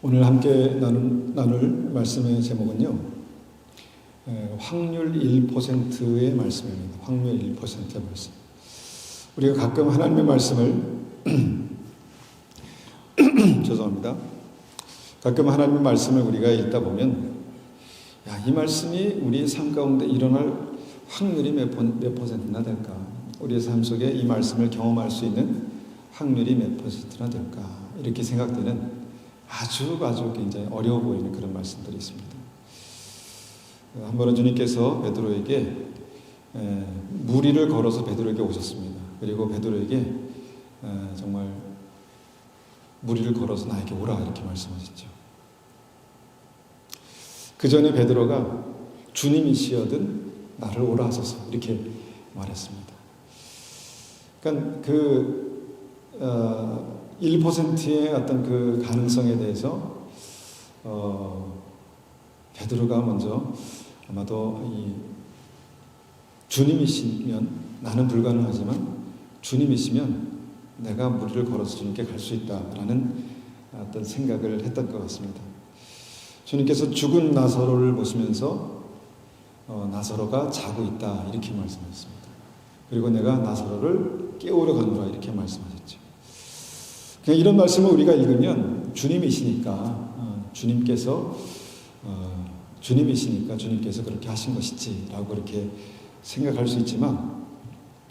오늘 함께 나눌 말씀의 제목은요, 확률 1%의 말씀입니다. 확률 1%의 말씀. 우리가 가끔 하나님의 말씀을 죄송합니다. 가끔 하나님의 말씀을 우리가 읽다 보면, 이 말씀이 우리의 삶 가운데 일어날 확률이 몇 퍼센트나 될까? 우리의 삶 속에 이 말씀을 경험할 수 있는 확률이 몇 퍼센트나 될까? 이렇게 생각되는 아주 굉장히 어려워 보이는 그런 말씀들이 있습니다. 한 번은 주님께서 베드로에게 무리를 걸어서 베드로에게 오셨습니다. 그리고 베드로에게 정말 무리를 걸어서 나에게 오라 이렇게 말씀하셨죠. 그 전에 베드로가 주님이시여든 나를 오라 하소서 이렇게 말했습니다. 그러니까 1%의 어떤 그 가능성에 대해서 베드로가 먼저 아마도 이 주님이시면 나는 불가능하지만 주님이시면 내가 무리를 걸어서 주님께 갈 수 있다라는 어떤 생각을 했던 것 같습니다. 주님께서 죽은 나사로를 보시면서 나사로가 자고 있다 이렇게 말씀하셨습니다. 그리고 내가 나사로를 깨우러 가노라 이렇게 말씀하셨죠. 그냥 이런 말씀을 우리가 읽으면 주님이시니까 주님께서 그렇게 하신 것이지라고 그렇게 생각할 수 있지만,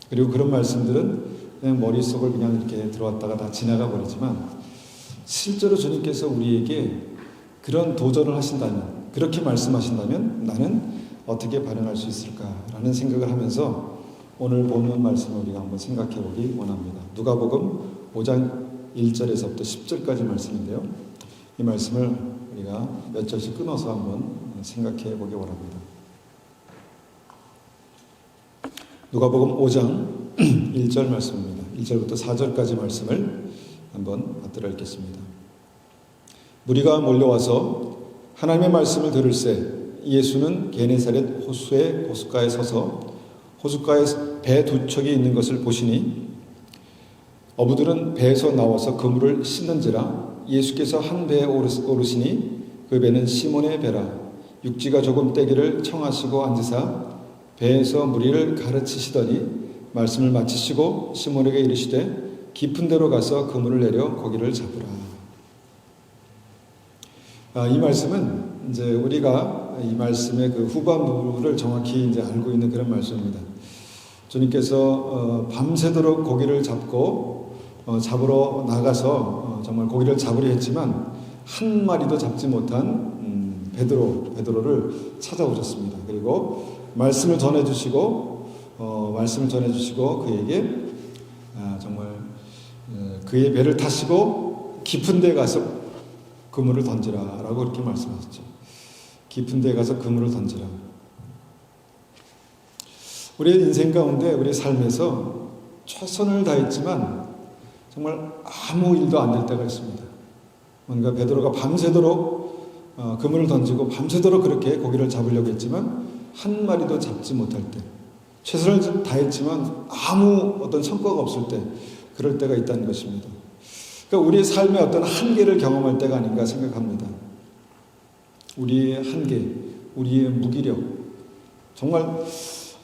그리고 그런 말씀들은 그냥 머릿속을 그냥 이렇게 들어왔다가 다 지나가 버리지만, 실제로 주님께서 우리에게 그런 도전을 하신다면, 그렇게 말씀하신다면 나는 어떻게 반응할 수 있을까라는 생각을 하면서 오늘 본문 말씀을 우리가 한번 생각해 보기 원합니다. 누가복음 5장 1절에서부터 10절까지 말씀인데요. 이 말씀을 우리가 몇 절씩 끊어서 한번 생각해 보기 원합니다. 누가복음 5장 1절 말씀입니다. 1절부터 4절까지 말씀을 한번 받들어 읽겠습니다. 무리가 몰려와서 하나님의 말씀을 들을새 예수는 게네사렛 호수의 호숫가에 서서 호숫가에 배 두 척이 있는 것을 보시니 어부들은 배에서 나와서 그물을 씻는지라 예수께서 한 배에 오르시니 그 배는 시몬의 배라. 육지가 조금 떼기를 청하시고 앉으사 배에서 무리를 가르치시더니 말씀을 마치시고 시몬에게 이르시되 깊은 데로 가서 그물을 내려 고기를 잡으라. 이 말씀은 이제 우리가 이 말씀의 그 후반부를 정확히 이제 알고 있는 그런 말씀입니다. 주님께서 밤새도록 고기를 잡고 잡으러 나가서 정말 고기를 잡으려 했지만 한 마리도 잡지 못한 베드로를 찾아오셨습니다. 그리고 말씀을 전해주시고 그에게 정말 그의 배를 타시고 깊은 데에 가서 그물을 던지라라고 그렇게 말씀하셨죠. 깊은 데에 가서 그물을 던지라. 우리의 인생 가운데 우리의 삶에서 최선을 다했지만 정말 아무 일도 안 될 때가 있습니다. 뭔가 베드로가 밤새도록 그물을 던지고 밤새도록 그렇게 고기를 잡으려고 했지만 한 마리도 잡지 못할 때, 최선을 다했지만 아무 어떤 성과가 없을 때, 그럴 때가 있다는 것입니다. 그러니까 우리의 삶의 어떤 한계를 경험할 때가 아닌가 생각합니다. 우리의 한계, 우리의 무기력, 정말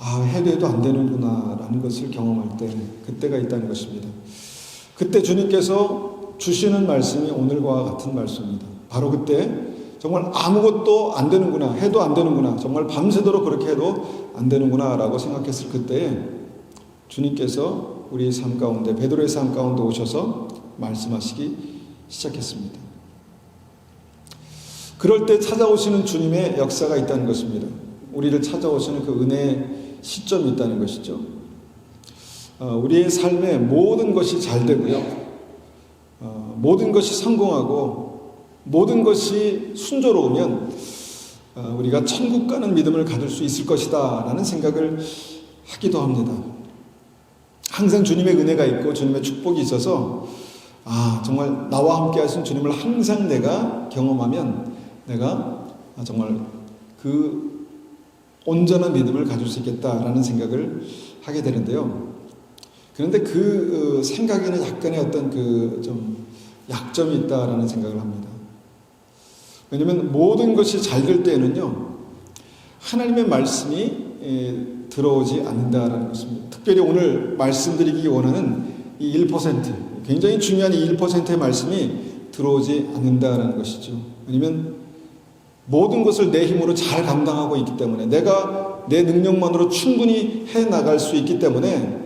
해도 안 되는구나 라는 것을 경험할 때, 그때가 있다는 것입니다. 그때 주님께서 주시는 말씀이 오늘과 같은 말씀입니다. 바로 그때 정말 아무것도 안 되는구나, 해도 안 되는구나, 정말 밤새도록 그렇게 해도 안 되는구나 라고 생각했을 그때에 주님께서 우리의 삶 가운데, 베드로의 삶 가운데 오셔서 말씀하시기 시작했습니다. 그럴 때 찾아오시는 주님의 역사가 있다는 것입니다. 우리를 찾아오시는 그 은혜의 시점이 있다는 것이죠. 우리의 삶에 모든 것이 잘 되고요, 모든 것이 성공하고 모든 것이 순조로우면 우리가 천국 가는 믿음을 가질 수 있을 것이다 라는 생각을 하기도 합니다. 항상 주님의 은혜가 있고 주님의 축복이 있어서 정말 나와 함께 하신 주님을 항상 내가 경험하면 내가 정말 그 온전한 믿음을 가질 수 있겠다라는 생각을 하게 되는데요. 그런데 그 생각에는 약간의 어떤 그 좀 약점이 있다라는 생각을 합니다. 왜냐하면 모든 것이 잘 될 때에는요, 하나님의 말씀이 들어오지 않는다라는 것입니다. 특별히 오늘 말씀드리기 원하는 이 1%, 굉장히 중요한 이 1%의 말씀이 들어오지 않는다라는 것이죠. 왜냐하면 모든 것을 내 힘으로 잘 감당하고 있기 때문에, 내가 내 능력만으로 충분히 해나갈 수 있기 때문에,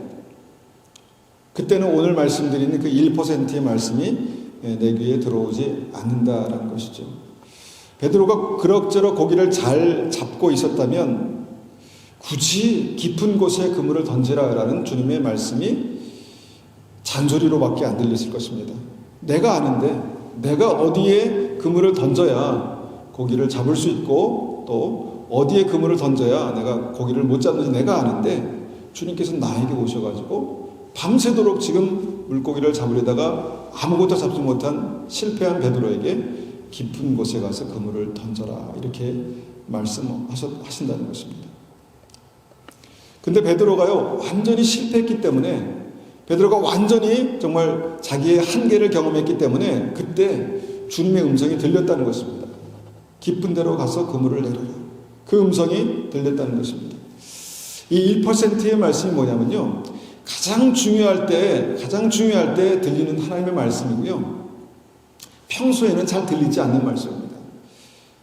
그때는 오늘 말씀드리는 그 1%의 말씀이 내 귀에 들어오지 않는다라는 것이죠. 베드로가 그럭저럭 고기를 잘 잡고 있었다면 굳이 깊은 곳에 그물을 던지라라는 주님의 말씀이 잔소리로밖에 안 들렸을 것입니다. 내가 아는데, 내가 어디에 그물을 던져야 고기를 잡을 수 있고, 또 어디에 그물을 던져야 내가 고기를 못 잡는지 내가 아는데, 주님께서 나에게 오셔가지고 밤새도록 지금 물고기를 잡으려다가 아무것도 잡지 못한 실패한 베드로에게 깊은 곳에 가서 그물을 던져라, 이렇게 말씀하신다는 것입니다. 근데 베드로가요, 완전히 실패했기 때문에, 베드로가 완전히 정말 자기의 한계를 경험했기 때문에 그때 주님의 음성이 들렸다는 것입니다. 깊은 데로 가서 그물을 내려라. 그 음성이 들렸다는 것입니다. 이 1%의 말씀이 뭐냐면요, 가장 중요할 때 들리는 하나님의 말씀이고요, 평소에는 잘 들리지 않는 말씀입니다.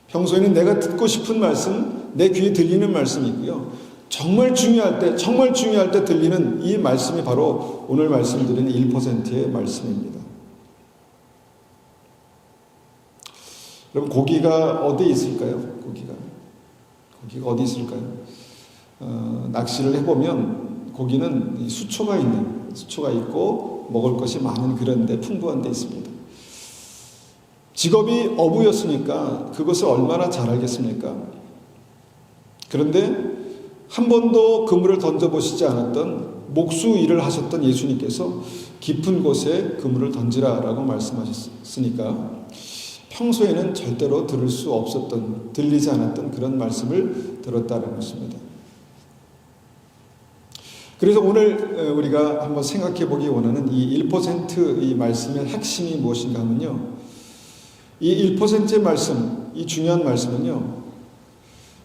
평소에는 내가 듣고 싶은 말씀, 내 귀에 들리는 말씀이고요, 정말 중요할 때 들리는 이 말씀이 바로 오늘 말씀드리는 1%의 말씀입니다. 여러분, 고기가 어디에 있을까요? 고기가 어디 있을까요? 낚시를 해보면 고기는 수초가 있고 먹을 것이 많은 그런 데, 풍부한 데 있습니다. 직업이 어부였으니까 그것을 얼마나 잘 알겠습니까? 그런데 한 번도 그물을 던져보시지 않았던 목수 일을 하셨던 예수님께서 깊은 곳에 그물을 던지라라고 말씀하셨으니까 평소에는 절대로 들리지 않았던 그런 말씀을 들었다는 것입니다. 그래서 오늘 우리가 한번 생각해 보기 원하는 이 1%의 말씀의 핵심이 무엇인가 하면요, 이 1%의 말씀, 이 중요한 말씀은요,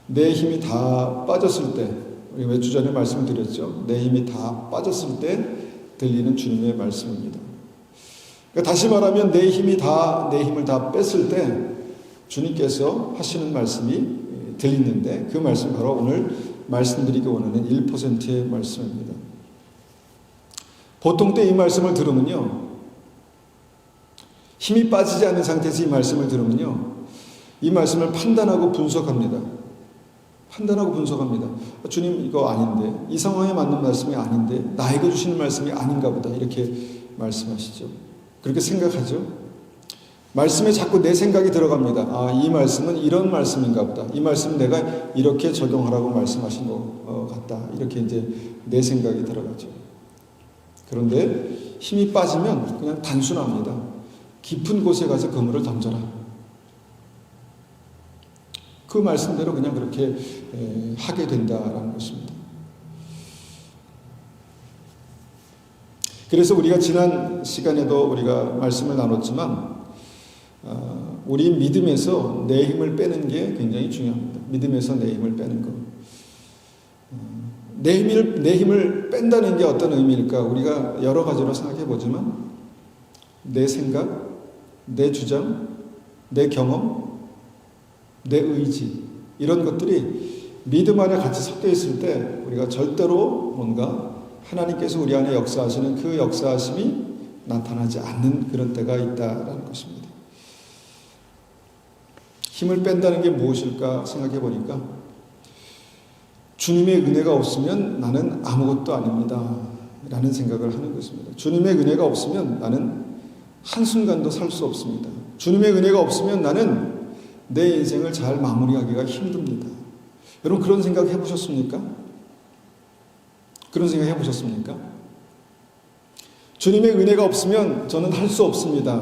내 힘이 다 빠졌을 때, 우리 몇 주 전에 말씀을 드렸죠. 내 힘이 다 빠졌을 때 들리는 주님의 말씀입니다. 그러니까 다시 말하면 내 힘을 다 뺐을 때 주님께서 하시는 말씀이 들리는데, 그 말씀이 바로 오늘 말씀드리기 원하는 1%의 말씀입니다. 보통 때 이 말씀을 들으면요, 힘이 빠지지 않는 상태에서 이 말씀을 들으면요, 이 말씀을 판단하고 분석합니다. 주님, 이거 아닌데, 이 상황에 맞는 말씀이 아닌데, 나에게 주시는 말씀이 아닌가 보다, 이렇게 말씀하시죠. 그렇게 생각하죠. 말씀에 자꾸 내 생각이 들어갑니다. 이 말씀은 이런 말씀인가 보다, 이 말씀은 내가 이렇게 적용하라고 말씀하신 것 같다, 이렇게 이제 내 생각이 들어가죠. 그런데 힘이 빠지면 그냥 단순합니다. 깊은 곳에 가서 그물을 던져라. 그 말씀대로 그냥 그렇게 하게 된다라는 것입니다. 그래서 우리가 지난 시간에도 우리가 말씀을 나눴지만, 우리 믿음에서 내 힘을 빼는 게 굉장히 중요합니다. 믿음에서 내 힘을 빼는 것. 내 힘을 뺀다는 게 어떤 의미일까? 우리가 여러 가지로 생각해 보지만, 내 생각, 내 주장, 내 경험, 내 의지, 이런 것들이 믿음 안에 같이 섞여 있을 때 우리가 절대로 뭔가 하나님께서 우리 안에 역사하시는 그 역사하심이 나타나지 않는 그런 때가 있다라는 것입니다. 힘을 뺀다는 게 무엇일까 생각해 보니까, 주님의 은혜가 없으면 나는 아무것도 아닙니다 라는 생각을 하는 것입니다. 주님의 은혜가 없으면 나는 한순간도 살 수 없습니다. 주님의 은혜가 없으면 나는 내 인생을 잘 마무리하기가 힘듭니다. 여러분, 그런 생각 해보셨습니까? 주님의 은혜가 없으면 저는 할 수 없습니다.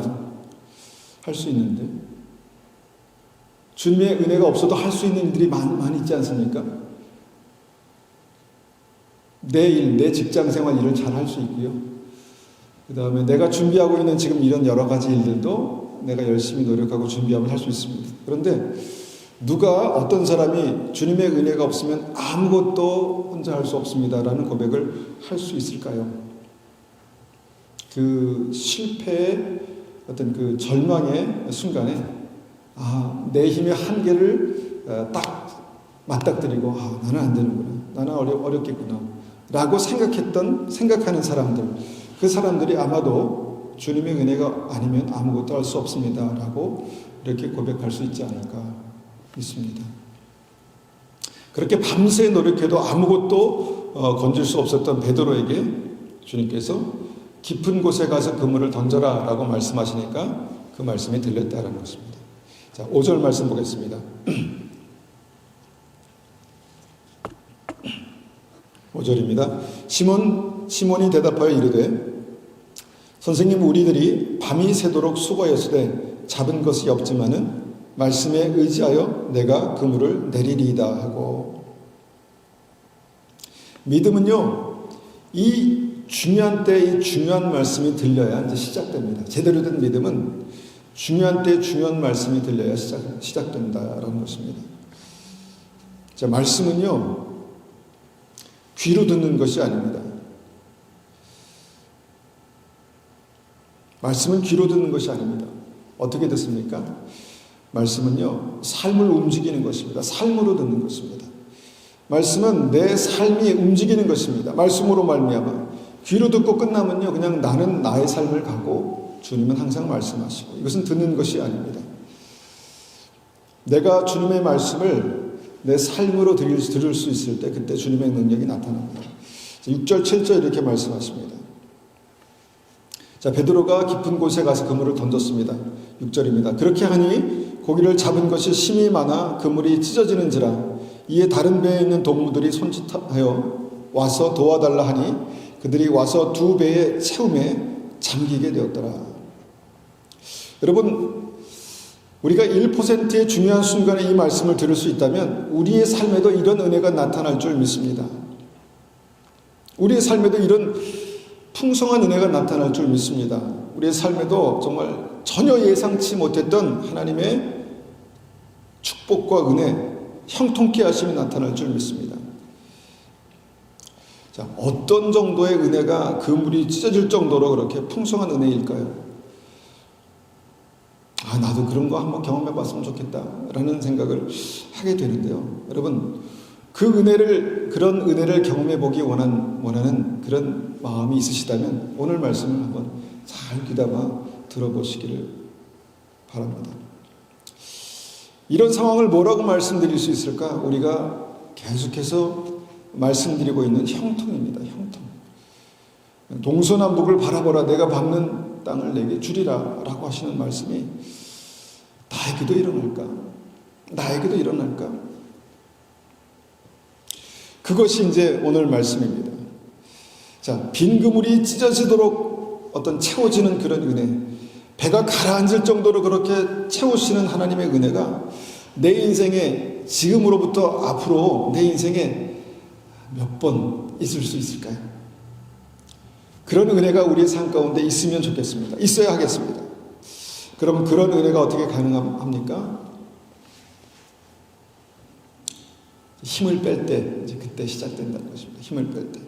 할 수 있는데, 주님의 은혜가 없어도 할 수 있는 일들이 많이 있지 않습니까? 내 직장 생활 일을 잘 할 수 있고요. 그 다음에 내가 준비하고 있는 지금 이런 여러 가지 일들도 내가 열심히 노력하고 준비하면 할 수 있습니다. 그런데 누가 어떤 사람이 주님의 은혜가 없으면 아무것도 혼자 할 수 없습니다라는 고백을 할 수 있을까요? 그 실패의 어떤 그 절망의 순간에 내 힘의 한계를 딱 맞닥뜨리고 나는 안 되는구나, 나는 어렵겠구나 라고 생각하는 사람들, 그 사람들이 아마도 주님의 은혜가 아니면 아무것도 할 수 없습니다 라고 이렇게 고백할 수 있지 않을까 믿습니다. 그렇게 밤새 노력해도 아무것도 건질 수 없었던 베드로에게 주님께서 깊은 곳에 가서 그물을 던져라 라고 말씀하시니까 그 말씀이 들렸다는 것입니다. 자, 5절 말씀 보겠습니다. 5절입니다. 시몬이 대답하여 이르되 선생님, 우리들이 밤이 새도록 수고하였으되 잡은 것이 없지만은 말씀에 의지하여 내가 그물을 내리리이다 하고. 믿음은요, 이 중요한 때에 이 중요한 말씀이 들려야 이제 시작됩니다. 제대로 된 믿음은 중요한 때에 중요한 말씀이 들려야 시작된다라는 것입니다. 자, 말씀은요, 귀로 듣는 것이 아닙니다. 말씀은 귀로 듣는 것이 아닙니다. 어떻게 듣습니까? 말씀은요, 삶을 움직이는 것입니다. 삶으로 듣는 것입니다. 말씀은 내 삶이 움직이는 것입니다. 말씀으로 말미암아. 귀로 듣고 끝나면요, 그냥 나는 나의 삶을 가고 주님은 항상 말씀하시고, 이것은 듣는 것이 아닙니다. 내가 주님의 말씀을 내 삶으로 들을 수 있을 때 그때 주님의 능력이 나타납니다. 6절 7절 이렇게 말씀하십니다. 자, 베드로가 깊은 곳에 가서 그물을 던졌습니다. 6절입니다. 그렇게 하니 고기를 잡은 것이 심히 많아 그물이 찢어지는지라. 이에 다른 배에 있는 동무들이 손짓하여 와서 도와달라 하니 그들이 와서 두 배의 채움에 잠기게 되었더라. 여러분, 우리가 1%의 중요한 순간에 이 말씀을 들을 수 있다면 우리의 삶에도 이런 은혜가 나타날 줄 믿습니다. 우리의 삶에도 이런 풍성한 은혜가 나타날 줄 믿습니다. 우리의 삶에도 정말 전혀 예상치 못했던 하나님의 축복과 은혜, 형통케 하심이 나타날 줄 믿습니다. 자, 어떤 정도의 은혜가 그물이 찢어질 정도로 그렇게 풍성한 은혜일까요? 나도 그런 거 한번 경험해 봤으면 좋겠다라는 생각을 하게 되는데요. 여러분, 그런 은혜를 경험해 보기 원하는 그런 마음이 있으시다면 오늘 말씀을 한번 잘 귀담아 들어보시기를 바랍니다. 이런 상황을 뭐라고 말씀드릴 수 있을까? 우리가 계속해서 말씀드리고 있는 형통입니다. 형통. 동서남북을 바라보라. 내가 밟는 땅을 내게 주리라 라고 하시는 말씀이 나에게도 일어날까? 나에게도 일어날까? 그것이 이제 오늘 말씀입니다. 자, 빈 그물이 찢어지도록 어떤 채워지는 그런 은혜, 배가 가라앉을 정도로 그렇게 채우시는 하나님의 은혜가 내 인생에 지금으로부터 앞으로 내 인생에 몇 번 있을 수 있을까요? 그런 은혜가 우리의 삶 가운데 있으면 좋겠습니다. 있어야 하겠습니다. 그럼 그런 은혜가 어떻게 가능합니까? 힘을 뺄 때, 이제 그때 시작된다는 것입니다. 힘을 뺄 때.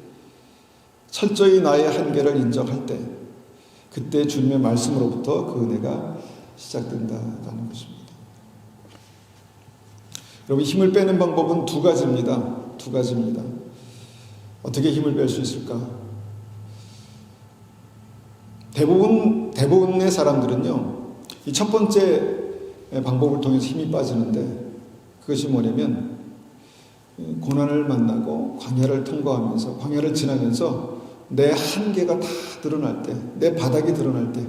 철저히 나의 한계를 인정할 때, 그때 주님의 말씀으로부터 그 은혜가 시작된다는 것입니다. 여러분, 힘을 빼는 방법은 두 가지입니다. 어떻게 힘을 뺄 수 있을까? 대부분의 사람들은요, 이 첫 번째 방법을 통해서 힘이 빠지는데, 그것이 뭐냐면 고난을 만나고 광야를 통과하면서, 광야를 지나면서 내 한계가 다 드러날 때, 내 바닥이 드러날 때,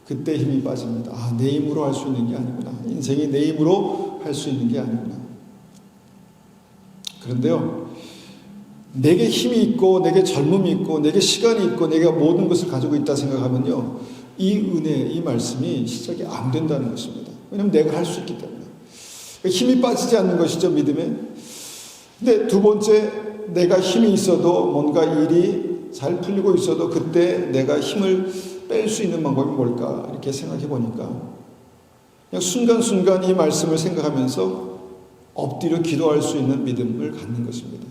그때 힘이 빠집니다. 내 힘으로 할 수 있는 게 아니구나. 인생이 내 힘으로 할 수 있는 게 아니구나. 그런데요, 내게 힘이 있고, 내게 젊음이 있고, 내게 시간이 있고, 내가 모든 것을 가지고 있다 생각하면요, 이 은혜, 이 말씀이 시작이 안 된다는 것입니다. 왜냐하면 내가 할 수 있기 때문에. 힘이 빠지지 않는 것이죠, 믿음에. 근데 두 번째, 내가 힘이 있어도, 뭔가 일이 잘 풀리고 있어도 그때 내가 힘을 뺄 수 있는 방법이 뭘까? 이렇게 생각해 보니까 그냥 순간순간 이 말씀을 생각하면서 엎드려 기도할 수 있는 믿음을 갖는 것입니다.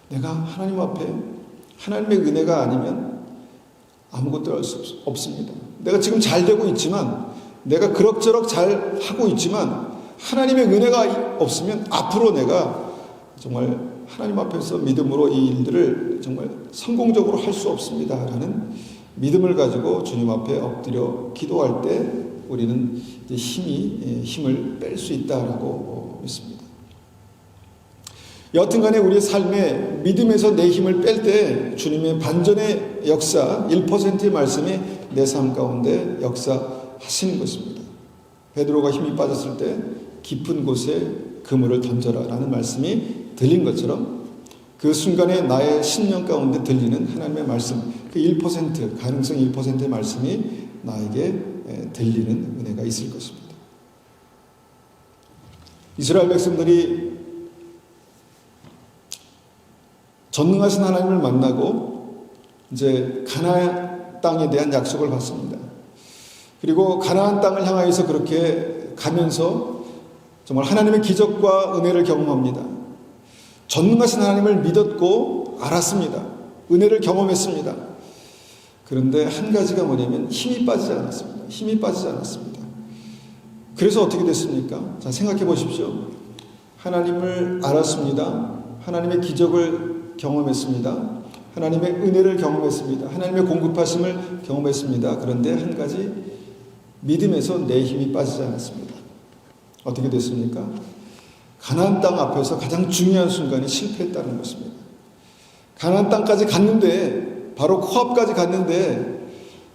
내가 하나님 앞에 하나님의 은혜가 아니면 아무것도 할 수 없습니다. 내가 지금 잘 되고 있지만, 내가 그럭저럭 잘 하고 있지만 하나님의 은혜가 없으면 앞으로 내가 정말 하나님 앞에서 믿음으로 이 일들을 정말 성공적으로 할 수 없습니다 라는 믿음을 가지고 주님 앞에 엎드려 기도할 때 우리는 이제 힘을 뺄 수 있다라고 믿습니다. 여튼간에 우리의 삶에 믿음에서 내 힘을 뺄 때 주님의 반전의 역사 1%의 말씀이 내 삶 가운데 역사하시는 것입니다. 베드로가 힘이 빠졌을 때 깊은 곳에 그물을 던져라 라는 말씀이 들린 것처럼 그 순간에 나의 신령 가운데 들리는 하나님의 말씀, 그 1%, 가능성 1%의 말씀이 나에게 들리는 은혜가 있을 것입니다. 이스라엘 백성들이 전능하신 하나님을 만나고 이제 가나안 땅에 대한 약속을 받습니다. 그리고 가나안 땅을 향하여서 그렇게 가면서 정말 하나님의 기적과 은혜를 경험합니다. 전능하신 하나님을 믿었고 알았습니다. 은혜를 경험했습니다. 그런데 한 가지가 뭐냐면 힘이 빠지지 않았습니다. 힘이 빠지지 않았습니다. 그래서 어떻게 됐습니까? 자, 생각해 보십시오. 하나님을 알았습니다. 하나님의 기적을 경험했습니다. 하나님의 은혜를 경험했습니다. 하나님의 공급하심을 경험했습니다. 그런데 한 가지, 믿음에서 내 힘이 빠지지 않았습니다. 어떻게 됐습니까? 가나안 땅 앞에서 가장 중요한 순간에 실패했다는 것입니다. 가나안 땅까지 갔는데, 바로 코앞까지 갔는데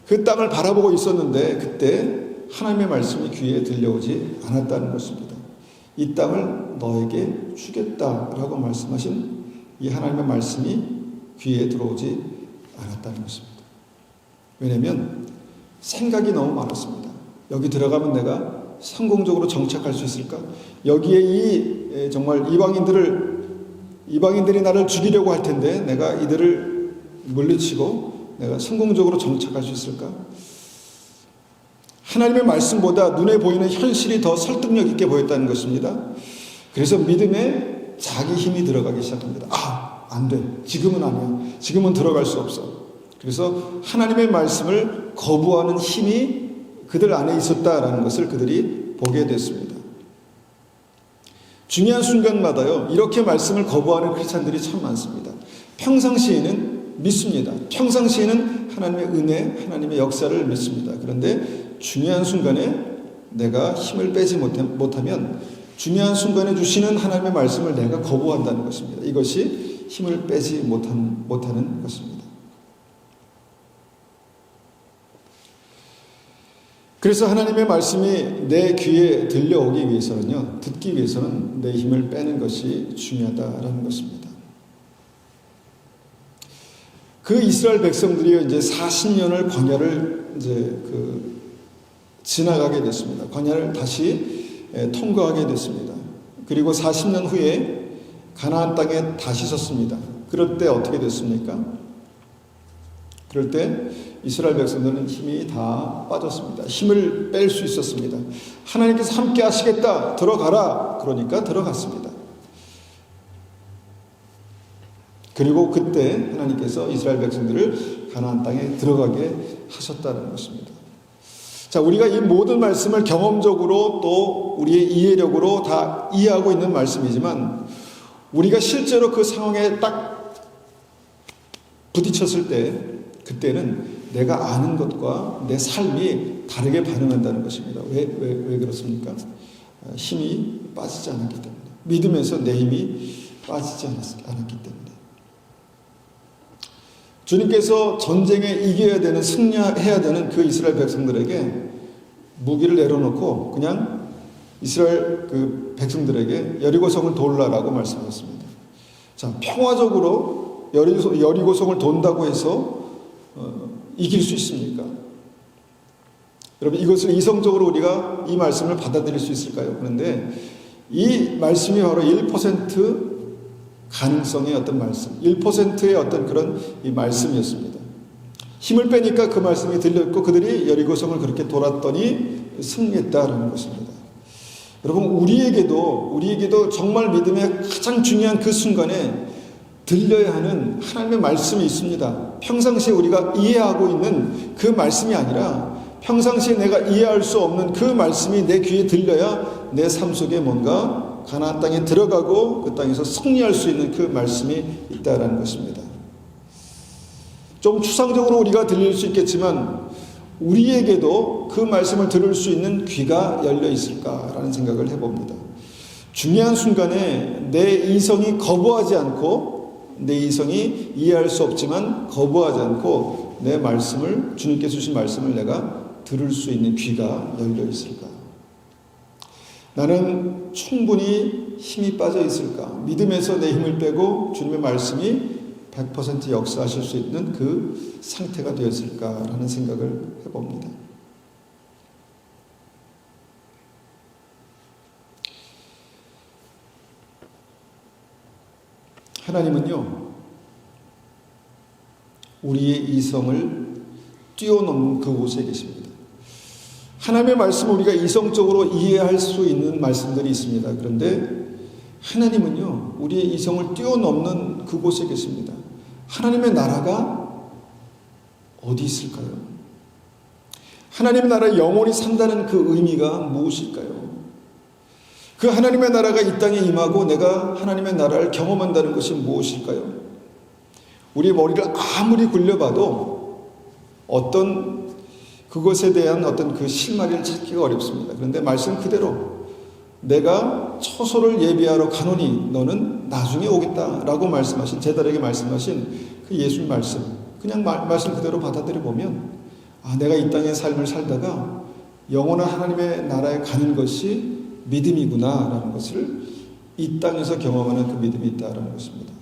그 땅을 바라보고 있었는데 그때 하나님의 말씀이 귀에 들려오지 않았다는 것입니다. 이 땅을 너에게 주겠다라고 말씀하신 이 하나님의 말씀이 귀에 들어오지 않았다는 것입니다. 왜냐하면 생각이 너무 많았습니다. 여기 들어가면 내가 성공적으로 정착할 수 있을까? 여기에 정말 이방인들이 나를 죽이려고 할 텐데 내가 이들을 물리치고 내가 성공적으로 정착할 수 있을까? 하나님의 말씀보다 눈에 보이는 현실이 더 설득력 있게 보였다는 것입니다. 그래서 믿음에 자기 힘이 들어가기 시작합니다. 안 돼. 지금은 아니야. 지금은 들어갈 수 없어. 그래서 하나님의 말씀을 거부하는 힘이 그들 안에 있었다라는 것을 그들이 보게 됐습니다. 중요한 순간마다요, 이렇게 말씀을 거부하는 크리스찬들이 참 많습니다. 평상시에는 믿습니다. 평상시에는 하나님의 은혜, 하나님의 역사를 믿습니다. 그런데 중요한 순간에 내가 힘을 빼지 못하면 중요한 순간에 주시는 하나님의 말씀을 내가 거부한다는 것입니다. 이것이 힘을 빼지 못하는 것입니다. 그래서 하나님의 말씀이 내 귀에 들려오기 위해서는요, 듣기 위해서는 내 힘을 빼는 것이 중요하다라는 것입니다. 그 이스라엘 백성들이 이제 40년을 광야를 이제 지나가게 됐습니다. 광야를 다시 통과하게 됐습니다. 그리고 40년 후에 가나안 땅에 다시 섰습니다. 그럴 때 어떻게 됐습니까? 그럴 때 이스라엘 백성들은 힘이 다 빠졌습니다. 힘을 뺄 수 있었습니다. 하나님께서 함께 하시겠다, 들어가라. 그러니까 들어갔습니다. 그리고 그때 하나님께서 이스라엘 백성들을 가나안 땅에 들어가게 하셨다는 것입니다. 자, 우리가 이 모든 말씀을 경험적으로 또 우리의 이해력으로 다 이해하고 있는 말씀이지만 우리가 실제로 그 상황에 딱 부딪혔을 때 그때는 내가 아는 것과 내 삶이 다르게 반응한다는 것입니다. 왜 그렇습니까? 힘이 빠지지 않았기 때문에. 믿음에서 내 힘이 빠지지 않았기 때문에. 주님께서 전쟁에 이겨야 되는, 승리해야 되는 그 이스라엘 백성들에게 무기를 내려놓고 그냥 이스라엘 그 백성들에게 여리고성을 돌라라고 말씀하셨습니다. 자, 평화적으로 여리고성을 돈다고 해서 이길 수 있습니까? 여러분, 이것을 이성적으로 우리가 이 말씀을 받아들일 수 있을까요? 그런데 이 말씀이 바로 1% 가능성의 어떤 말씀, 1%의 어떤 그런 이 말씀이었습니다. 힘을 빼니까 그 말씀이 들렸고 그들이 여리고성을 그렇게 돌았더니 승리했다라는 것입니다. 여러분, 우리에게도 정말 믿음의 가장 중요한 그 순간에 들려야 하는 하나님의 말씀이 있습니다. 평상시에 우리가 이해하고 있는 그 말씀이 아니라 평상시에 내가 이해할 수 없는 그 말씀이 내 귀에 들려야 내 삶 속에 뭔가 가나안 땅에 들어가고 그 땅에서 승리할 수 있는 그 말씀이 있다라는 것입니다. 좀 추상적으로 우리가 들릴 수 있겠지만 우리에게도 그 말씀을 들을 수 있는 귀가 열려 있을까라는 생각을 해봅니다. 중요한 순간에 내 이성이 거부하지 않고, 내 이성이 이해할 수 없지만 거부하지 않고 내 말씀을, 주님께 주신 말씀을 내가 들을 수 있는 귀가 열려 있을까? 나는 충분히 힘이 빠져 있을까? 믿음에서 내 힘을 빼고 주님의 말씀이 100% 역사하실 수 있는 그 상태가 되었을까라는 생각을 해봅니다. 하나님은요, 우리의 이성을 뛰어넘는 그곳에 계십니다. 하나님의 말씀을 우리가 이성적으로 이해할 수 있는 말씀들이 있습니다. 그런데 하나님은요, 우리의 이성을 뛰어넘는 그곳에 계십니다. 하나님의 나라가 어디 있을까요? 하나님의 나라에 영원히 산다는 그 의미가 무엇일까요? 그 하나님의 나라가 이 땅에 임하고 내가 하나님의 나라를 경험한다는 것이 무엇일까요? 우리의 머리를 아무리 굴려봐도 어떤 그것에 대한 어떤 그 실마리를 찾기가 어렵습니다. 그런데 말씀 그대로 내가 처소를 예비하러 가노니 너는 나중에 오겠다라고 말씀하신, 제자들에게 말씀하신 그 예수님 말씀, 그냥 말씀 그대로 받아들여 보면 내가 이 땅의 삶을 살다가 영원한 하나님의 나라에 가는 것이 믿음이구나라는 것을 이 땅에서 경험하는 그 믿음이 있다라는 것입니다.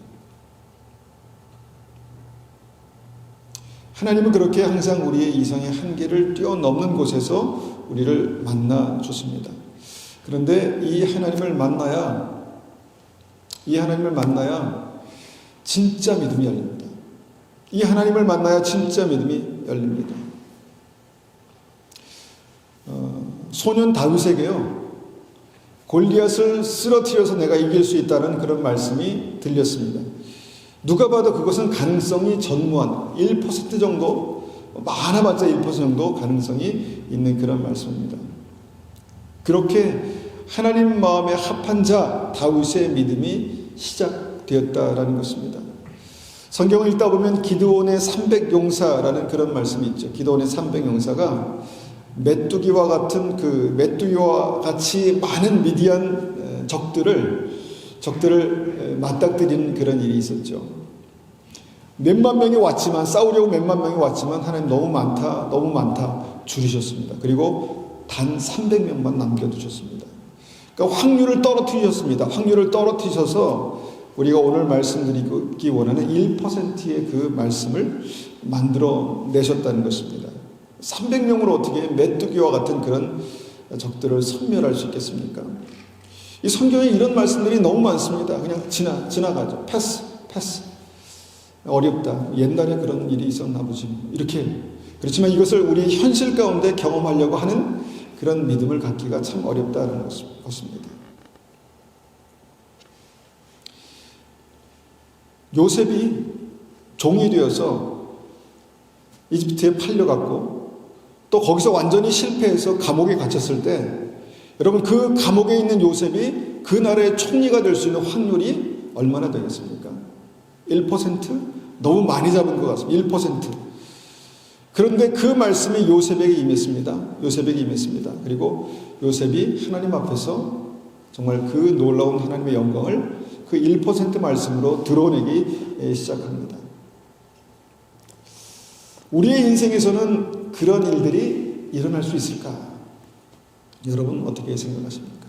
하나님은 그렇게 항상 우리의 이성의 한계를 뛰어넘는 곳에서 우리를 만나 주십니다. 그런데 이 하나님을 만나야 진짜 믿음이 열립니다. 이 하나님을 만나야 진짜 믿음이 열립니다. 소년 다윗에게요, 골리앗을 쓰러뜨려서 내가 이길 수 있다는 그런 말씀이 들렸습니다. 누가 봐도 그것은 가능성이 전무한 1% 정도, 많아봤자 1% 정도 가능성이 있는 그런 말씀입니다. 그렇게 하나님 마음에 합한 자 다윗의 믿음이 시작되었다라는 것입니다. 성경을 읽다 보면 기드온의 300용사라는 그런 말씀이 있죠. 기드온의 300용사가 메뚜기와 같이 많은 미디안 적들을 맞닥뜨리는 그런 일이 있었죠. 몇만 명이 왔지만, 싸우려고 몇만 명이 왔지만 하나님 너무 많다 줄이셨습니다. 그리고 단 300명만 남겨두셨습니다. 그러니까 확률을 떨어뜨리셨습니다. 확률을 떨어뜨리셔서 우리가 오늘 말씀드리기 원하는 1%의 그 말씀을 만들어 내셨다는 것입니다. 300명으로 어떻게 메뚜기와 같은 그런 적들을 섬멸할 수 있겠습니까? 이 성경에 이런 말씀들이 너무 많습니다. 그냥 지나가죠. 패스. 어렵다. 옛날에 그런 일이 있었나 보지. 이렇게. 그렇지만 이것을 우리 현실 가운데 경험하려고 하는 그런 믿음을 갖기가 참 어렵다는 것입니다. 요셉이 종이 되어서 이집트에 팔려갔고 또 거기서 완전히 실패해서 감옥에 갇혔을 때 여러분, 그 감옥에 있는 요셉이 그 나라의 총리가 될 수 있는 확률이 얼마나 되겠습니까? 1%? 너무 많이 잡은 것 같습니다. 1%. 그런데 그 말씀이 요셉에게 임했습니다. 그리고 요셉이 하나님 앞에서 정말 그 놀라운 하나님의 영광을 그 1% 말씀으로 드러내기 시작합니다. 우리의 인생에서는 그런 일들이 일어날 수 있을까? 여러분 어떻게 생각하십니까?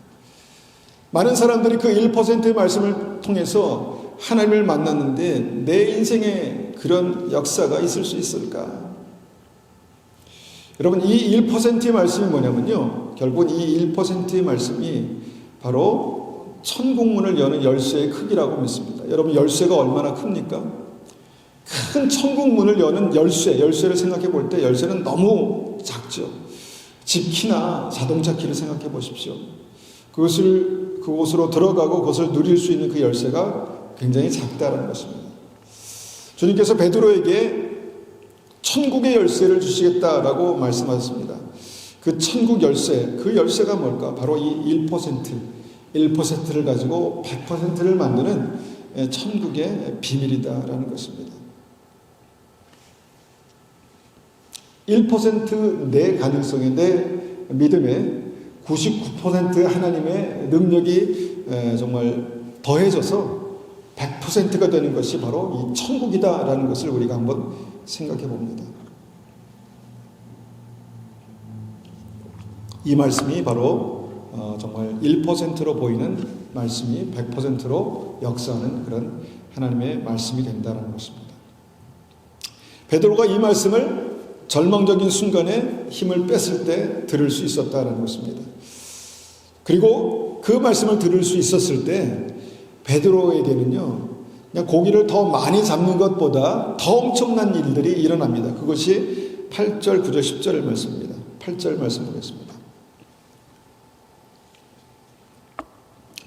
많은 사람들이 그 1%의 말씀을 통해서 하나님을 만났는데 내 인생에 그런 역사가 있을 수 있을까? 여러분, 이 1%의 말씀이 뭐냐면요, 결국은 이 1%의 말씀이 바로 천국문을 여는 열쇠의 크기라고 믿습니다. 여러분, 열쇠가 얼마나 큽니까? 큰 천국문을 여는 열쇠를 생각해 볼 때 열쇠는 너무 작죠. 집 키나 자동차 키를 생각해 보십시오. 그곳으로 들어가고 그것을 누릴 수 있는 그 열쇠가 굉장히 작다라는 것입니다. 주님께서 베드로에게 천국의 열쇠를 주시겠다라고 말씀하셨습니다. 그 천국 열쇠, 그 열쇠가 뭘까? 바로 이 1%를 가지고 100%를 만드는 천국의 비밀이다라는 것입니다. 1% 내 가능성에, 내 믿음에 99% 하나님의 능력이 정말 더해져서 100%가 되는 것이 바로 이 천국이다라는 것을 우리가 한번 생각해 봅니다. 이 말씀이 바로 정말 1%로 보이는 말씀이 100%로 역사하는 그런 하나님의 말씀이 된다는 것입니다. 베드로가 이 말씀을 절망적인 순간에 힘을 뺐을 때 들을 수 있었다는 것입니다. 그리고 그 말씀을 들을 수 있었을 때 베드로에게는요, 그냥 고기를 더 많이 잡는 것보다 더 엄청난 일들이 일어납니다. 그것이 8절, 9절, 10절 말씀입니다. 8절 말씀 보겠습니다.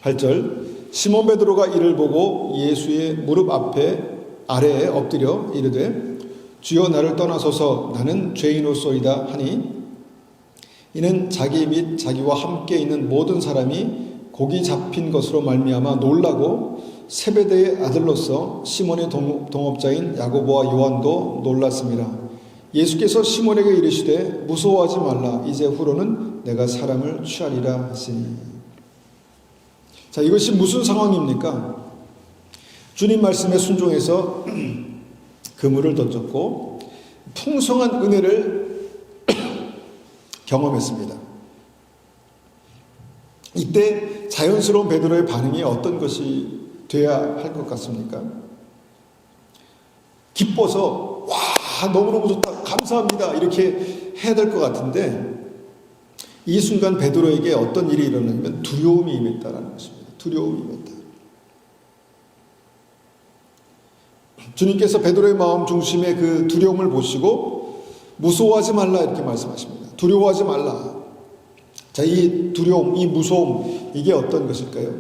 8절, 시몬 베드로가 이를 보고 예수의 무릎 아래에 엎드려 이르되 주여 나를 떠나소서 나는 죄인으로소이다 하니 이는 자기 및 자기와 함께 있는 모든 사람이 고기 잡힌 것으로 말미암아 놀라고 세베대의 아들로서 시몬의 동업자인 야고보와 요한도 놀랐습니다. 예수께서 시몬에게 이르시되 무서워하지 말라 이제 후로는 내가 사람을 취하리라 하시니. 자, 이것이 무슨 상황입니까? 주님 말씀에 순종해서 그물을 던졌고 풍성한 은혜를 경험했습니다. 이때 자연스러운 베드로의 반응이 어떤 것이 돼야 할 것 같습니까? 기뻐서 와 너무너무 좋다 감사합니다 이렇게 해야 될 것 같은데 이 순간 베드로에게 어떤 일이 일어나냐면 두려움이 임했다라는 것입니다. 두려움이 임했다. 주님께서 베드로의 마음 중심에 그 두려움을 보시고 무서워하지 말라 이렇게 말씀하십니다. 두려워하지 말라. 자, 이 두려움, 이 무서움 이게 어떤 것일까요?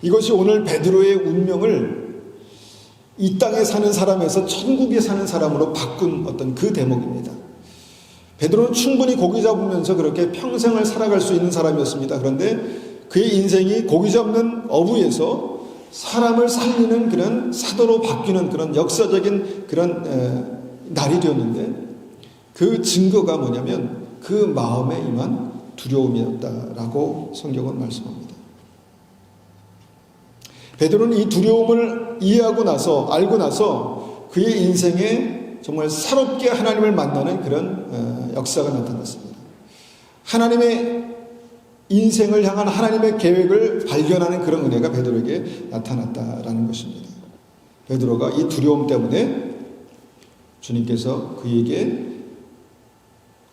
이것이 오늘 베드로의 운명을 이 땅에 사는 사람에서 천국에 사는 사람으로 바꾼 어떤 그 대목입니다. 베드로는 충분히 고기 잡으면서 그렇게 평생을 살아갈 수 있는 사람이었습니다. 그런데 그의 인생이 고기 잡는 어부에서 사람을 살리는 그런 사도로 바뀌는 그런 역사적인 그런 날이 되었는데 그 증거가 뭐냐면 그 마음에 임한 두려움이었다라고 성경은 말씀합니다. 베드로는 이 두려움을 이해하고 나서 알고 나서 그의 인생에 정말 새롭게 하나님을 만나는 그런 역사가 나타났습니다. 하나님의 인생을 향한 하나님의 계획을 발견하는 그런 은혜가 베드로에게 나타났다라는 것입니다. 베드로가 이 두려움 때문에 주님께서 그에게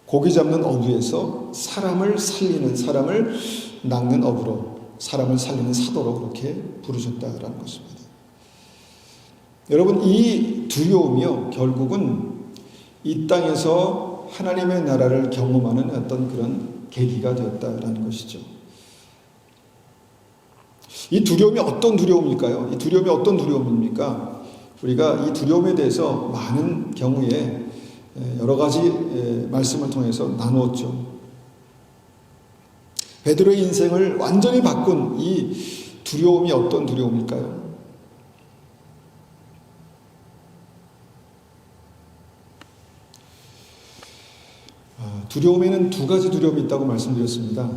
고기 잡는 어부에서 사람을 살리는, 사람을 낚는 어부로, 사람을 살리는 사도로 그렇게 부르셨다라는 것입니다. 여러분, 이 두려움이요, 결국은 이 땅에서 하나님의 나라를 경험하는 어떤 그런 계기가 되었다라는 것이죠. 이 두려움이 어떤 두려움일까요? 이 두려움이 어떤 두려움입니까? 우리가 이 두려움에 대해서 많은 경우에 여러 가지 말씀을 통해서 나누었죠. 베드로의 인생을 완전히 바꾼 이 두려움이 어떤 두려움일까요? 두려움에는 두 가지 두려움이 있다고 말씀드렸습니다.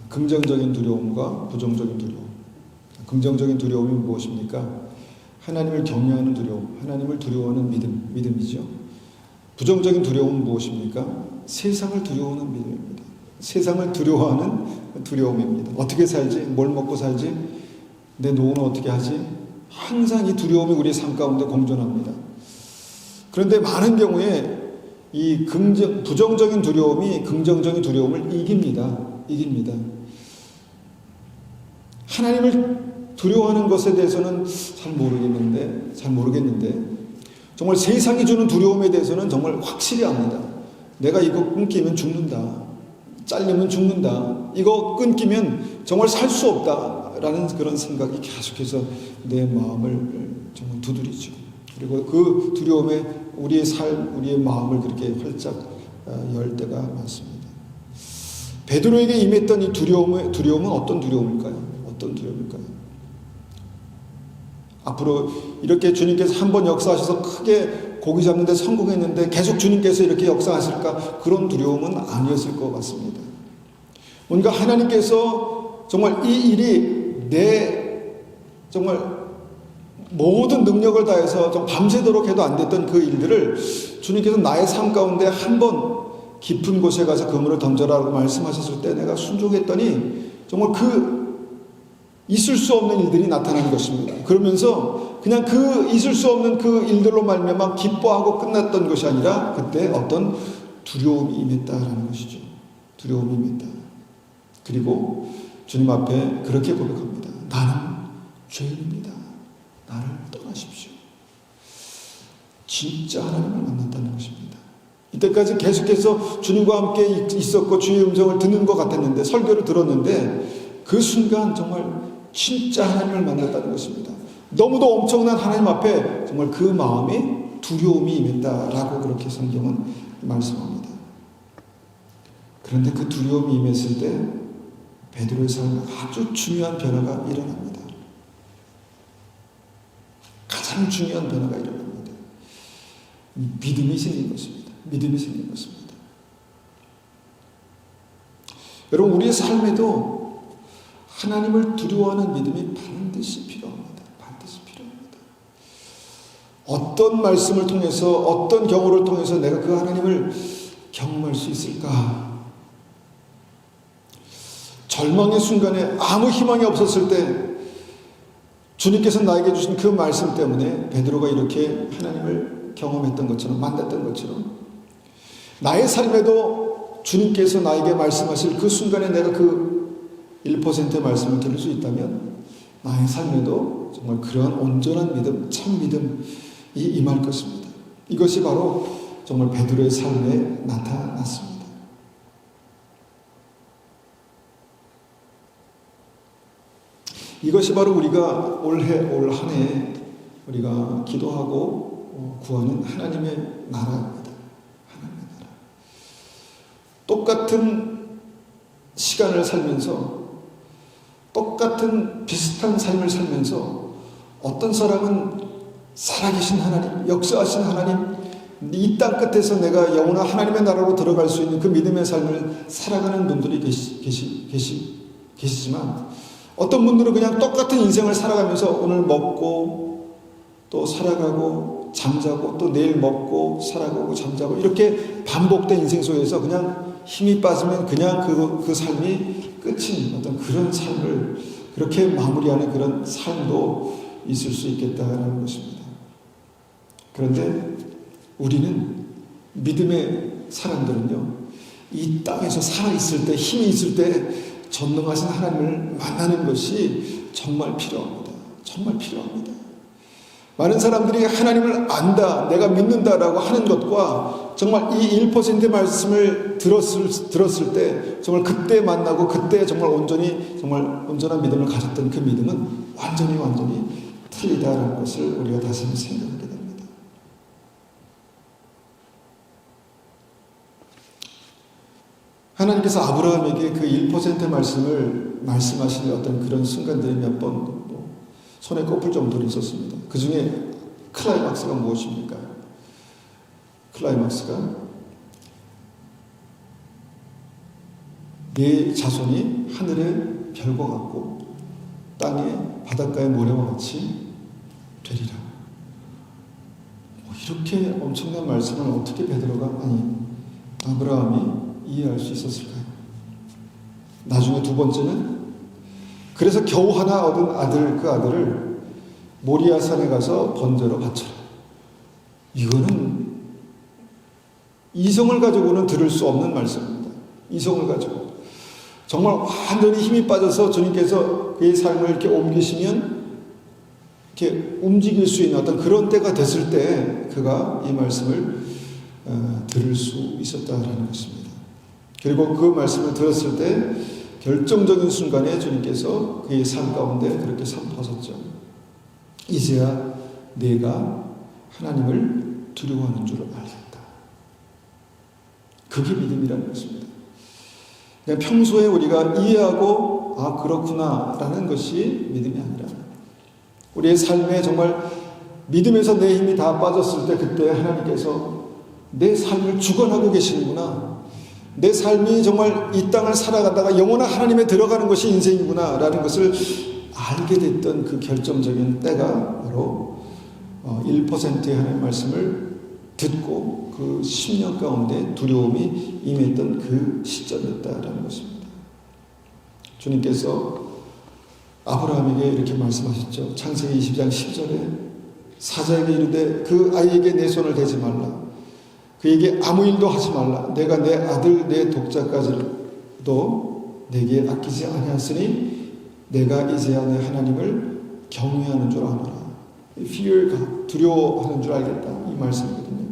긍정적인 두려움과 부정적인 두려움. 긍정적인 두려움이 무엇입니까? 하나님을 경외하는 두려움, 하나님을 두려워하는 믿음이죠. 부정적인 두려움은 무엇입니까? 세상을 두려워하는 믿음입니다. 세상을 두려워하는 두려움입니다. 어떻게 살지? 뭘 먹고 살지? 내 노후는 어떻게 하지? 항상 이 두려움이 우리의 삶 가운데 공존합니다. 그런데 많은 경우에 이 부정적인 두려움이 긍정적인 두려움을 이깁니다. 하나님을 두려워하는 것에 대해서는 잘 모르겠는데 정말 세상이 주는 두려움에 대해서는 정말 확실히 압니다. 내가 이거 끊기면 죽는다. 잘리면 죽는다. 이거 끊기면 정말 살 수 없다라는 그런 생각이 계속해서 내 마음을 정말 두드리죠. 그리고 그 두려움에 우리의 삶, 우리의 마음을 그렇게 활짝 열 때가 많습니다. 베드로에게 임했던 이 두려움은 어떤 두려움일까요? 어떤 두려움일까요? 앞으로 이렇게 주님께서 한번 역사하셔서 크게 고기 잡는 데 성공했는데 계속 주님께서 이렇게 역사하실까? 그런 두려움은 아니었을 것 같습니다. 뭔가 하나님께서 정말 이 일이 내 정말 모든 능력을 다해서 좀 밤새도록 해도 안 됐던 그 일들을 주님께서 나의 삶 가운데 한번 깊은 곳에 가서 그물을 던져라고 말씀하셨을 때 내가 순종했더니 정말 그 있을 수 없는 일들이 나타나는 것입니다. 그러면서 그냥 그 있을 수 없는 그 일들로 말미암아 기뻐하고 끝났던 것이 아니라 그때 어떤 두려움이 임했다라는 것이죠. 두려움이 임했다. 그리고 주님 앞에 그렇게 고백합니다. 나는 죄인입니다. 나를 떠나십시오. 진짜 하나님을 만났다는 것입니다. 이때까지 계속해서 주님과 함께 있었고 주의 음성을 듣는 것 같았는데 설교를 들었는데 그 순간 정말 진짜 하나님을 만났다는 것입니다. 너무도 엄청난 하나님 앞에 정말 그 마음이 두려움이 임했다라고 그렇게 성경은 말씀합니다. 그런데 그 두려움이 임했을 때 베드로의 삶에 아주 중요한 변화가 일어납니다. 가장 중요한 변화가 일어납니다. 믿음이 생긴 것입니다. 믿음이 생긴 것입니다. 여러분, 우리의 삶에도 하나님을 두려워하는 믿음이 반드시 필요합니다. 반드시 필요합니다. 어떤 말씀을 통해서, 어떤 경우를 통해서 내가 그 하나님을 경험할 수 있을까? 절망의 순간에 아무 희망이 없었을 때 주님께서 나에게 주신 그 말씀 때문에 베드로가 이렇게 하나님을 경험했던 것처럼, 만났던 것처럼 나의 삶에도 주님께서 나에게 말씀하실 그 순간에 내가 그 1%의 말씀을 들을 수 있다면 나의 삶에도 정말 그러한 온전한 믿음, 참 믿음이 임할 것입니다. 이것이 바로 정말 베드로의 삶에 나타났습니다. 이것이 바로 우리가 올 한 해 우리가 기도하고 구하는 하나님의 나라입니다. 하나님의 나라. 똑같은 시간을 살면서 똑같은 비슷한 삶을 살면서 어떤 사람은 살아계신 하나님, 역사하신 하나님, 이 땅 끝에서 내가 영원한 하나님의 나라로 들어갈 수 있는 그 믿음의 삶을 살아가는 분들이 계시지만 어떤 분들은 그냥 똑같은 인생을 살아가면서 오늘 먹고 또 살아가고 잠자고 또 내일 먹고 살아가고 잠자고 이렇게 반복된 인생 속에서 그냥 힘이 빠지면 그냥 그 삶이 끝인 어떤 그런 삶을 그렇게 마무리하는 그런 삶도 있을 수 있겠다라는 것입니다. 그런데 우리는 믿음의 사람들은요, 이 땅에서 살아있을 때, 힘이 있을 때 전능하신 하나님을 만나는 것이 정말 필요합니다. 정말 필요합니다. 많은 사람들이 하나님을 안다, 내가 믿는다라고 하는 것과 정말 이 1%의 말씀을 들었을 때 정말 그때 만나고 그때 정말 온전한 믿음을 가졌던 그 믿음은 완전히 틀리다라는 것을 우리가 다시 한번 생각하게 됩니다. 하나님께서 아브라함에게 그 1%의 말씀을 말씀하시는 어떤 그런 순간들이 몇 번 손에 꼽을 정도로 있었습니다. 그 중에 클라이막스가 무엇입니까? 클라이막스가 네 자손이 하늘의 별과 같고 땅의 바닷가의 모래와 같이 되리라. 이렇게 엄청난 말씀을 어떻게 베드로가 아브라함이 이해할 수 있었을까요? 나중에 두 번째는 그래서 겨우 하나 얻은 그 아들을 모리아산에 가서 번제로 바쳐라. 이거는 이성을 가지고는 들을 수 없는 말씀입니다. 이성을 가지고 정말 완전히 힘이 빠져서 주님께서 그의 삶을 이렇게 옮기시면 이렇게 움직일 수 있는 어떤 그런 때가 됐을 때 그가 이 말씀을 들을 수 있었다라는 것입니다. 그리고 그 말씀을 들었을 때 결정적인 순간에 주님께서 그의 삶 가운데 그렇게 선포하셨죠. 이제야 내가 하나님을 두려워하는 줄 알겠다. 그게 믿음이라는 것입니다. 그냥 평소에 우리가 이해하고 그렇구나 라는 것이 믿음이 아니라 우리의 삶에 정말 믿음에서 내 힘이 다 빠졌을 때 그때 하나님께서 내 삶을 주관하고 계시는구나. 내 삶이 정말 이 땅을 살아가다가 영원한 하나님에 들어가는 것이 인생이구나 라는 것을 알게 됐던 그 결정적인 때가 바로 1%의 하나님의 말씀을 듣고 그 10년 가운데 두려움이 임했던 그 시점이었다라는 것입니다. 주님께서 아브라함에게 이렇게 말씀하셨죠. 창세기 20장 10절에 사자에게 이르되 그 아이에게 내 손을 대지 말라. 그에게 아무 일도 하지 말라. 내가 내 아들 내 독자까지도 내게 아끼지 아니하였으니 내가 이제야 내 하나님을 경외하는 줄 아노라. fear God, 두려워하는 줄 알겠다. 이 말씀이거든요.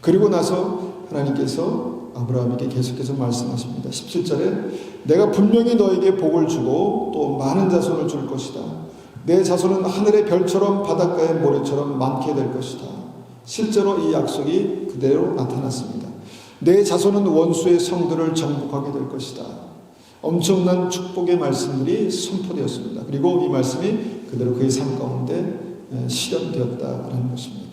그리고 나서 하나님께서 아브라함에게 계속해서 말씀하십니다. 17절에 내가 분명히 너에게 복을 주고 또 많은 자손을 줄 것이다. 내 자손은 하늘의 별처럼 바닷가의 모래처럼 많게 될 것이다. 실제로 이 약속이 그대로 나타났습니다. 내 자손은 원수의 성들을 정복하게 될 것이다. 엄청난 축복의 말씀들이 선포되었습니다. 그리고 이 말씀이 그대로 그의 삶 가운데 실현되었다라는 것입니다.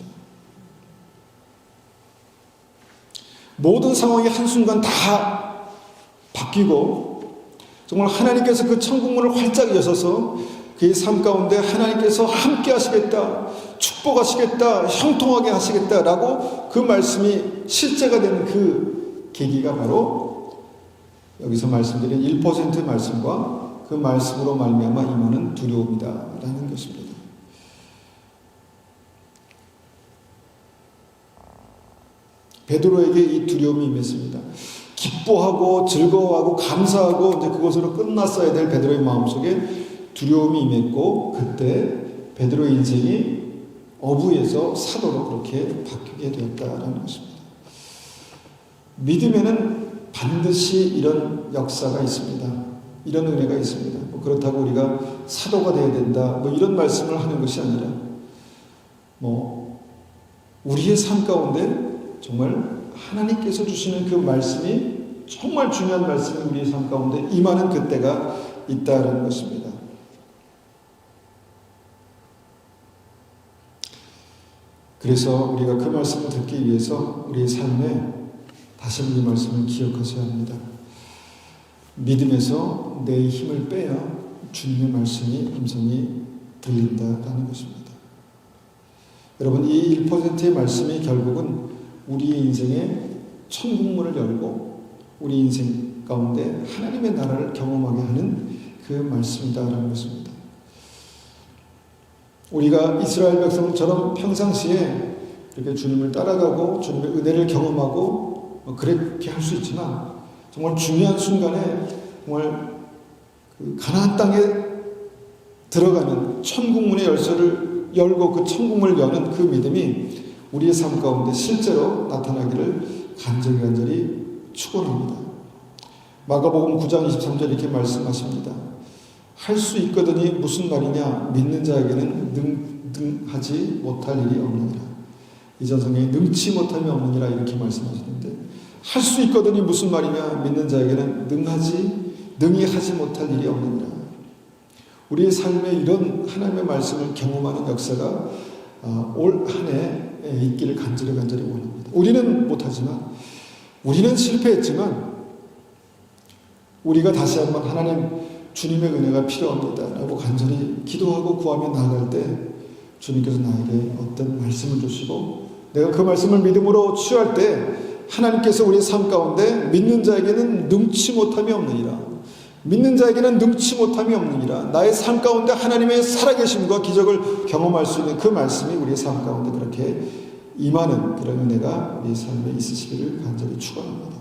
모든 상황이 한순간 다 바뀌고 정말 하나님께서 그 천국문을 활짝 여셔서 그의 삶 가운데 하나님께서 함께 하시겠다, 축복하시겠다, 형통하게 하시겠다라고 그 말씀이 실제가 되는 그 계기가 바로 여기서 말씀드린 1% 말씀과 그 말씀으로 말미암아 임하는 두려움이다라는 것입니다. 베드로에게 이 두려움이 임했습니다. 기뻐하고 즐거워하고 감사하고 이제 그것으로 끝났어야 될 베드로의 마음속에 두려움이 임했고 그때 베드로의 인생이 어부에서 사도로 그렇게 바뀌게 되었다라는 것입니다. 믿음에는 반드시 이런 역사가 있습니다. 이런 은혜가 있습니다. 그렇다고 우리가 사도가 되어야 된다 이런 말씀을 하는 것이 아니라 우리의 삶 가운데 정말 하나님께서 주시는 그 말씀이 정말 중요한 말씀이 우리의 삶 가운데 임하는 그때가 있다라는 것입니다. 그래서 우리가 그 말씀을 듣기 위해서 우리의 삶에 다시 이 말씀을 기억하셔야 합니다. 믿음에서 내 힘을 빼야 주님의 말씀이 음성이 들린다라는 것입니다. 여러분, 이 1%의 말씀이 결국은 우리의 인생에 천국문을 열고 우리 인생 가운데 하나님의 나라를 경험하게 하는 그 말씀이다라는 것입니다. 우리가 이스라엘 백성처럼 평상시에 이렇게 주님을 따라가고 주님의 은혜를 경험하고 그렇게 할 수 있지만 정말 중요한 순간에 정말 그 가나안 땅에 들어가는 천국문의 열쇠를 열고 그 천국문을 여는 그 믿음이 우리의 삶 가운데 실제로 나타나기를 간절히 축원합니다. 마가복음 9장 23절 이렇게 말씀하십니다. 할 수 있거든이 무슨 말이냐? 믿는 자에게는 능하지 못할 일이 없느니라. 이 전성에 능치 못함이 없느니라 이렇게 말씀하시는데 할 수 있거든이 무슨 말이냐? 믿는 자에게는 능히 하지 못할 일이 없느니라. 우리의 삶에 이런 하나님의 말씀을 경험하는 역사가 올 한 해 있기를 간절히 원합니다. 우리는 못하지만 우리는 실패했지만 우리가 다시 한번 하나님 주님의 은혜가 필요합니다 라고 간절히 기도하고 구하며 나아갈 때 주님께서 나에게 어떤 말씀을 주시고 내가 그 말씀을 믿음으로 취할 때 하나님께서 우리의 삶 가운데 믿는 자에게는 능치 못함이 없느니라. 믿는 자에게는 능치 못함이 없느니라. 나의 삶 가운데 하나님의 살아계심과 기적을 경험할 수 있는 그 말씀이 우리의 삶 가운데 그렇게 임하는 그런 은혜가 우리의 삶에 있으시기를 간절히 축원합니다.